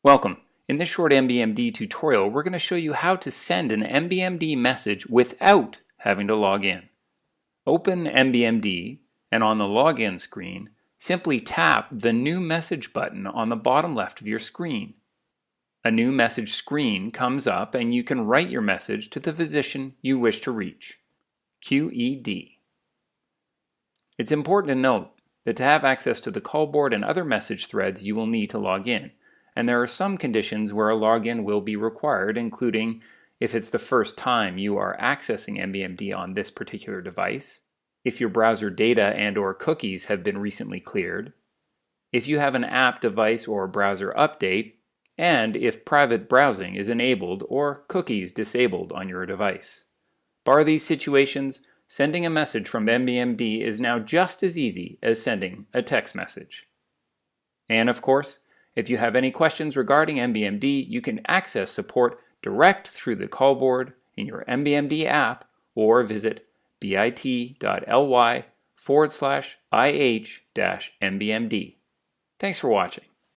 Welcome. In this short MBMD tutorial, we're going to show you how to send an MBMD message without having to log in. Open MBMD, and on the login screen, simply tap the New Message button on the bottom left of your screen. A new message screen comes up and you can write your message to the physician you wish to reach. QED. It's important to note that to have access to the call board and other message threads, you will need to log in. And there are some conditions where a login will be required, including if it's the first time you are accessing MBMD on this particular device, if your browser data and/or cookies have been recently cleared, if you have an app, device, or browser update, and if private browsing is enabled or cookies disabled on your device. Bar these situations, sending a message from MBMD is now just as easy as sending a text message. And of course, if you have any questions regarding MBMD, you can access support direct through the call board in your MBMD app or visit bit.ly/ih-mbmd. Thanks for watching.